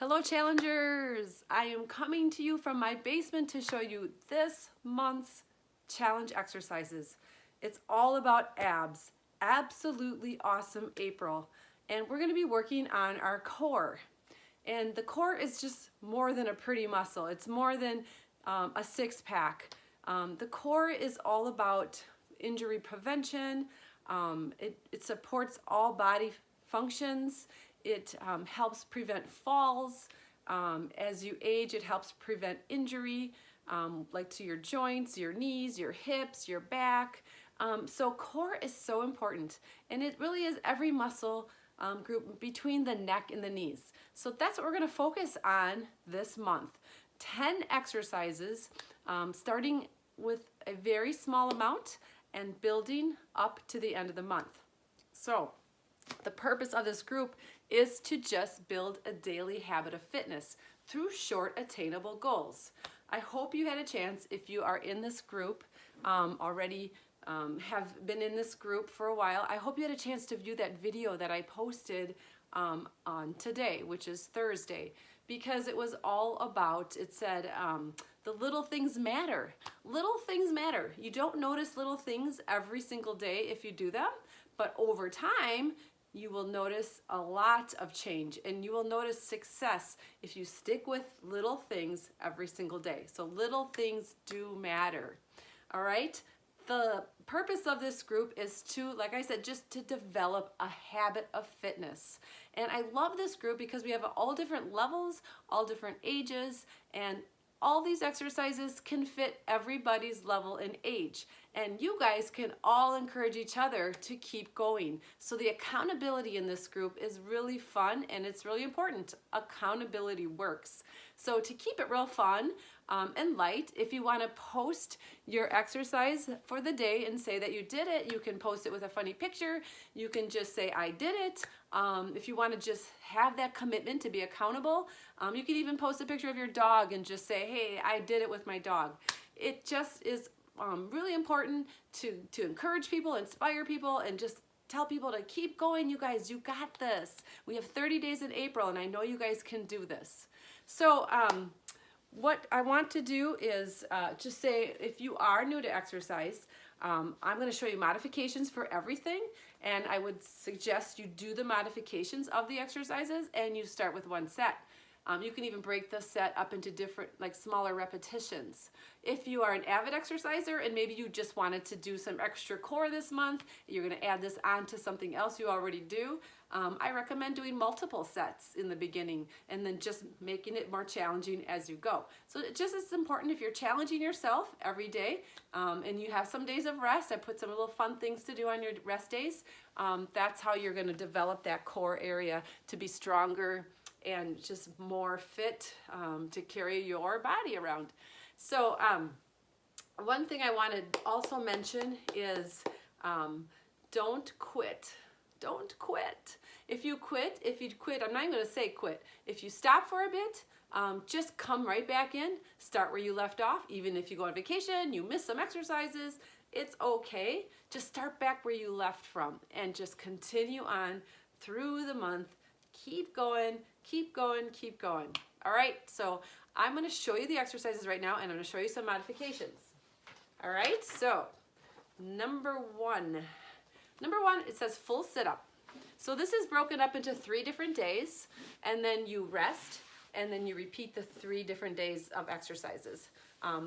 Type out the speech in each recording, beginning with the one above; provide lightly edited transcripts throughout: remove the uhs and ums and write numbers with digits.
Hello challengers! I am coming to you from my basement to show you this month's challenge exercises. It's all about abs. Absolutely awesome April. And we're going to be working on our core. And the core is just more than a pretty muscle. It's more than a six-pack. The core is all about injury prevention. It supports all body functions. It helps prevent falls. As you age, it helps prevent injury, like to your joints, your knees, your hips, your back. So core is so important, and it really is every muscle group between the neck and the knees. So that's what we're going to focus on this month. 10 exercises, starting with a very small amount and building up to the end of the month. So the purpose of this group is to just build a daily habit of fitness through short, attainable goals. I hope you had a chance, if you are in this group, already have been in this group for a while, I hope you had a chance to view that video that I posted on today, which is Thursday, because it was all about, it said, the little things matter. Little things matter. You don't notice little things every single day if you do them, but over time, you will notice a lot of change, and you will notice success if you stick with little things every single day. So little things do matter. All right? The purpose of this group is to, like I said, just to develop a habit of fitness. And I love this group because we have all different levels, all different ages, and all these exercises can fit everybody's level and age. And you guys can all encourage each other to keep going. So the accountability in this group is really fun, and it's really important. Accountability works. So to keep it real fun and light, if you want to post your exercise for the day and say that you did it, you can post it with a funny picture. You can just say, I did it. If you want to just have that commitment to be accountable, you can even post a picture of your dog and just say, hey, I did it with my dog. It just is really important to encourage people, inspire people, and just tell people to keep going. You guys, you got this. We have 30 days in April, and I know you guys can do this. So what I want to do is just say, if you are new to exercise, I'm going to show you modifications for everything, and I would suggest you do the modifications of the exercises and you start with one set. You can even break the set up into different, like smaller repetitions. If you are an avid exerciser and maybe you just wanted to do some extra core this month, you're going to add this on to something else you already do, I recommend doing multiple sets in the beginning and then just making it more challenging as you go. So it just is important if you're challenging yourself every day and you have some days of rest. I put some little fun things to do on your rest days. That's how you're going to develop that core area to be stronger and just more fit to carry your body around. So one thing I want to also mention is don't quit. Don't quit. If you quit, I'm not even going to say quit. If you stop for a bit, just come right back in, start where you left off. Even if you go on vacation, you miss some exercises, it's okay. Just start back where you left from and just continue on through the month. Keep going, keep going, keep going. All right, so I'm going to show you the exercises right now, and I'm going to show you some modifications. All right, so number one, it says full sit-up. So this is broken up into 3 different days, and then you rest, and then you repeat the 3 different days of exercises.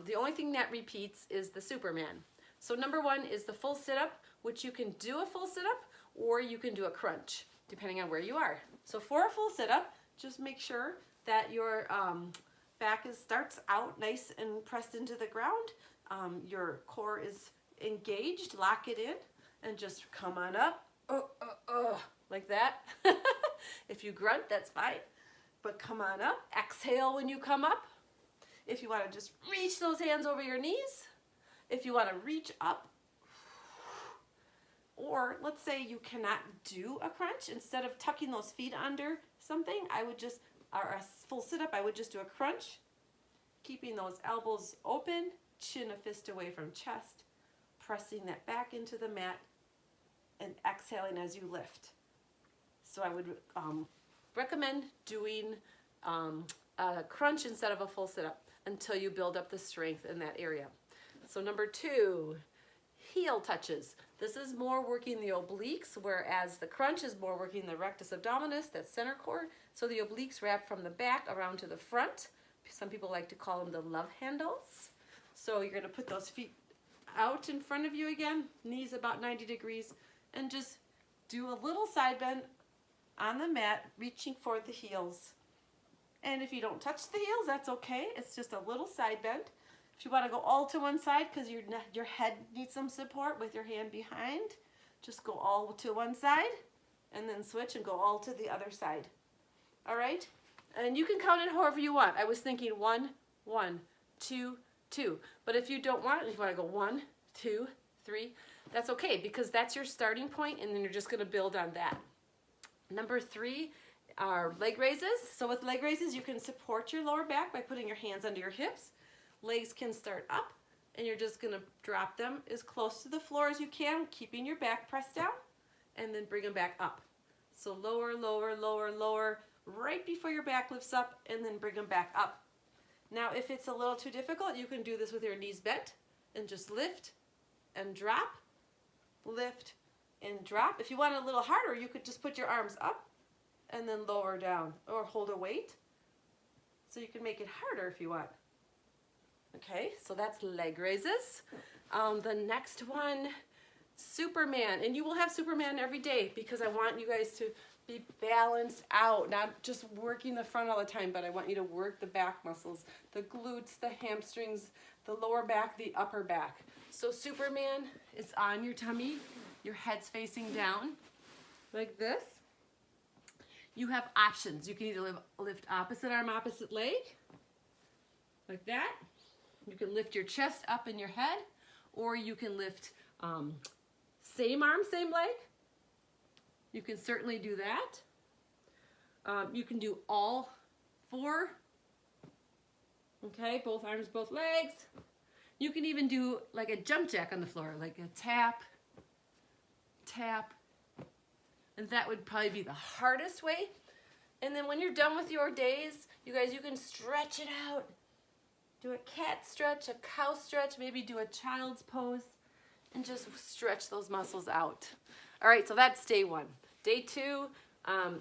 The only thing that repeats is the Superman. So number 1 is the full sit-up, which you can do a full sit-up or you can do a crunch, depending on where you are. So for a full sit-up, just make sure that your back starts out nice and pressed into the ground. Your core is engaged, lock it in, and just come on up, like that. If you grunt, that's fine, but come on up. Exhale when you come up. If you want to just reach those hands over your knees, if you want to reach up, or let's say you cannot do a crunch, instead of tucking those feet under something, or a full sit-up, I would just do a crunch, keeping those elbows open, chin a fist away from chest, pressing that back into the mat, and exhaling as you lift. So I would recommend doing a crunch instead of a full sit-up until you build up the strength in that area. So number 2, heel touches. This is more working the obliques, whereas the crunch is more working the rectus abdominis, that center core. So the obliques wrap from the back around to the front. Some people like to call them the love handles. So you're gonna put those feet out in front of you again, knees about 90 degrees, and just do a little side bend on the mat, reaching for the heels. And if you don't touch the heels, that's okay. It's just a little side bend. If you want to go all to one side because your head needs some support with your hand behind, just go all to one side and then switch and go all to the other side. All right? And you can count it however you want. I was thinking 1, 1, 2, 2. But if you don't want it, if you want to go 1, 2, 3, that's okay because that's your starting point and then you're just going to build on that. Number 3 are leg raises. So with leg raises, you can support your lower back by putting your hands under your hips. Legs can start up and you're just gonna drop them as close to the floor as you can, keeping your back pressed down, and then bring them back up. So lower, lower, lower, lower, right before your back lifts up, and then bring them back up. Now, if it's a little too difficult, you can do this with your knees bent and just lift and drop, lift and drop. If you want it a little harder, you could just put your arms up and then lower down, or hold a weight. So you can make it harder if you want. Okay, so that's leg raises. The next one, Superman. And you will have Superman every day because I want you guys to be balanced out, not just working the front all the time, but I want you to work the back muscles, the glutes, the hamstrings, the lower back, the upper back. So Superman is on your tummy, your head's facing down like this. You have options. You can either lift opposite arm, opposite leg, like that. You can lift your chest up in your head, or you can lift same arm, same leg. You can certainly do that. You can do all 4. Okay, both arms, both legs. You can even do like a jump jack on the floor, like a tap, tap. And that would probably be the hardest way. And then when you're done with your days, you guys, you can stretch it out. Do a cat stretch, a cow stretch, maybe do a child's pose, and just stretch those muscles out. All right, so that's day 1. Day 2,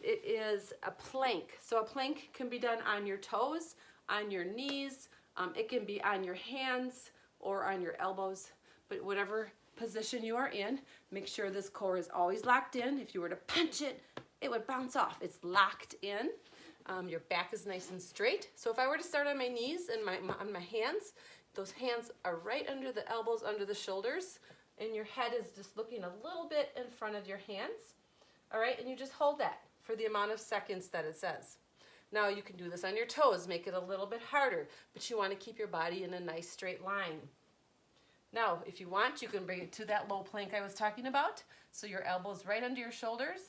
it is a plank. So a plank can be done on your toes, on your knees. It can be on your hands or on your elbows, but whatever position you are in, make sure this core is always locked in. If you were to punch it, it would bounce off. It's locked in. Your back is nice and straight. So if I were to start on my knees and on my hands, those hands are right under the elbows, under the shoulders, and your head is just looking a little bit in front of your hands. All right, and you just hold that for the amount of seconds that it says. Now you can do this on your toes, make it a little bit harder, but you want to keep your body in a nice straight line. Now, if you want, you can bring it to that low plank I was talking about. So your elbows right under your shoulders,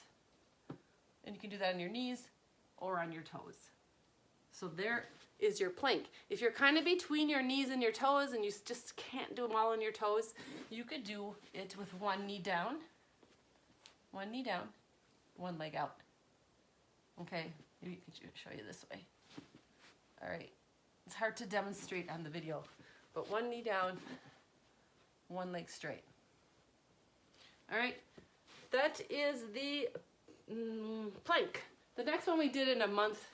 and you can do that on your knees or on your toes. So there is your plank. If you're kind of between your knees and your toes and you just can't do them all on your toes, you could do it with one knee down, one leg out. Okay, maybe I could show you this way. All right, it's hard to demonstrate on the video, but one knee down, one leg straight. All right, that is the plank. The next one we did in a month,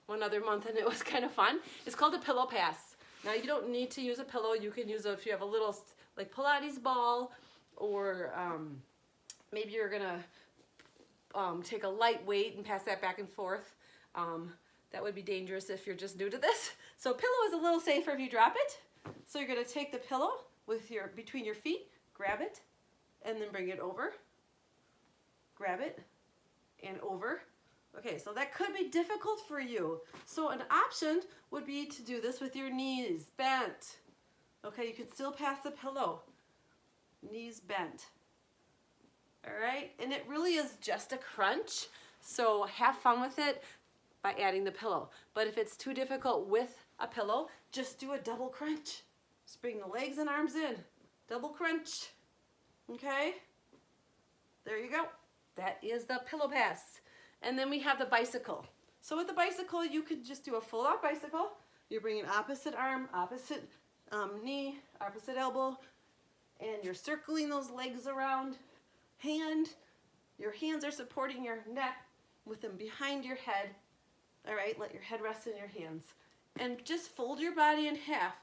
one other month, and it was kind of fun. It's called a pillow pass. Now you don't need to use a pillow. You can use if you have a little like Pilates ball, or maybe you're gonna take a light weight and pass that back and forth. That would be dangerous if you're just new to this. So pillow is a little safer if you drop it. So you're gonna take the pillow with between your feet, grab it, and then bring it over. Grab it and over. Okay, so that could be difficult for you. So an option would be to do this with your knees bent. Okay, you can still pass the pillow. Knees bent. All right, and it really is just a crunch. So have fun with it by adding the pillow. But if it's too difficult with a pillow, just do a double crunch. Just bring the legs and arms in. Double crunch. Okay, there you go. That is the pillow pass. And then we have the bicycle. So with the bicycle, you could just do a full-out bicycle. You're bringing opposite arm, opposite knee, opposite elbow, and you're circling those legs around. Your hands are supporting your neck with them behind your head. All right, let your head rest in your hands. And just fold your body in half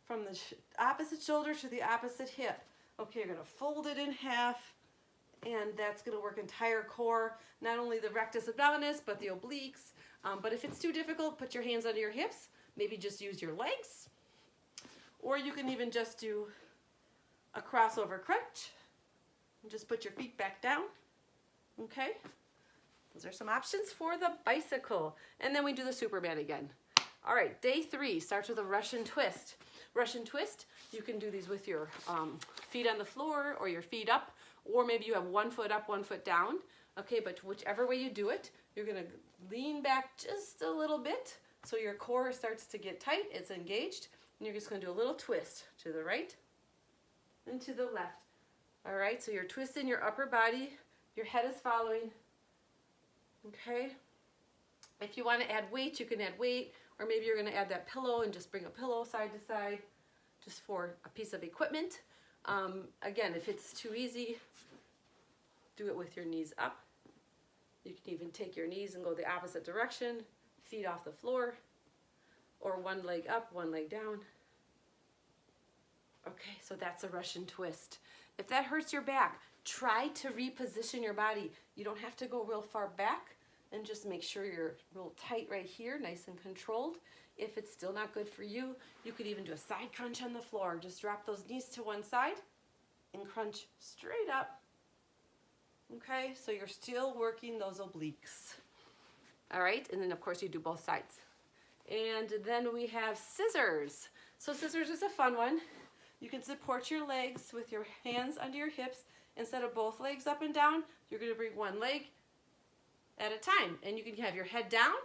from the opposite shoulder to the opposite hip. Okay, you're gonna fold it in half, and that's gonna work entire core, not only the rectus abdominis, but the obliques. But if it's too difficult, put your hands under your hips. Maybe just use your legs. Or you can even just do a crossover crunch. And just put your feet back down. Okay? Those are some options for the bicycle. And then we do the Superman again. All right, day 3 starts with a Russian twist. Russian twist, you can do these with your feet on the floor or your feet up, or maybe you have one foot up, one foot down. Okay, but whichever way you do it, you're gonna lean back just a little bit so your core starts to get tight, it's engaged, and you're just gonna do a little twist to the right and to the left. All right, so you're twisting your upper body, your head is following, okay? If you wanna add weight, you can add weight, or maybe you're gonna add that pillow and just bring a pillow side to side just for a piece of equipment. Again, if it's too easy, do it with your knees up. You can even take your knees and go the opposite direction, feet off the floor, or one leg up, one leg down. Okay, so that's a Russian twist. If that hurts your back, try to reposition your body. You don't have to go real far back, and just make sure you're real tight right here, nice and controlled. If it's still not good for you, you could even do a side crunch on the floor. Just drop those knees to one side and crunch straight up. Okay, so you're still working those obliques. All right, and then of course you do both sides. And then we have scissors. So scissors is a fun one. You can support your legs with your hands under your hips. Instead of both legs up and down, you're gonna bring one leg at a time. And you can have your head down,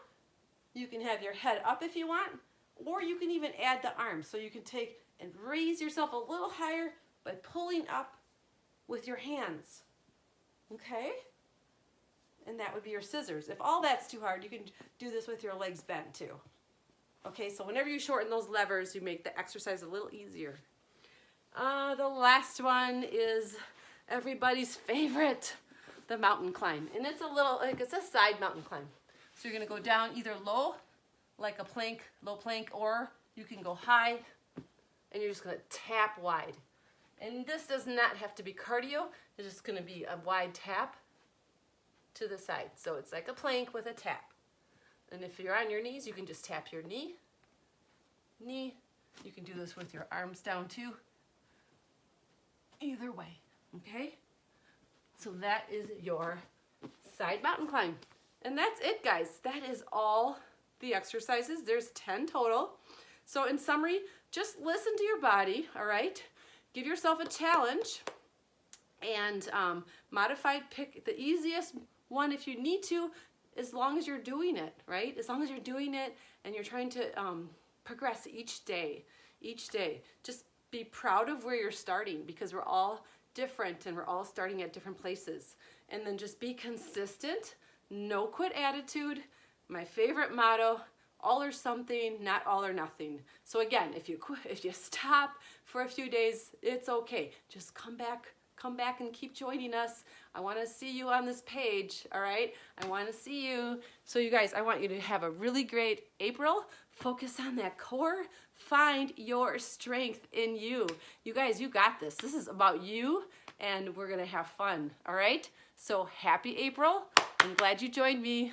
you can have your head up if you want, or you can even add the arms. So you can take and raise yourself a little higher by pulling up with your hands. Okay? And that would be your scissors. If all that's too hard, you can do this with your legs bent too. Okay, so whenever you shorten those levers, you make the exercise a little easier. The last one is everybody's favorite, the mountain climb. And it's a little, like it's a side mountain climb. So you're gonna go down either low, like a plank, low plank, or you can go high, and you're just gonna tap wide. And this does not have to be cardio, it's just gonna be a wide tap to the side. So it's like a plank with a tap. And if you're on your knees, you can just tap your knee. You can do this with your arms down too. Either way, okay? So that is your side mountain climb. And that's it, guys. That is all the exercises. There's 10 total. So in summary, just listen to your body, all right? Give yourself a challenge and pick the easiest one if you need to, as long as you're doing it, right? As long as you're doing it and you're trying to progress each day. Just be proud of where you're starting, because we're all different and we're all starting at different places. And then just be consistent, no quit attitude. My favorite motto, all or something, not all or nothing. So again, if you stop for a few days, it's okay. Just come back and keep joining us. I want to see you on this page, all right? I want to see you. So you guys, I want you to have a really great April. Focus on that core. Find your strength in you. You guys, you got this. This is about you, and we're going to have fun, all right? So happy April. I'm glad you joined me.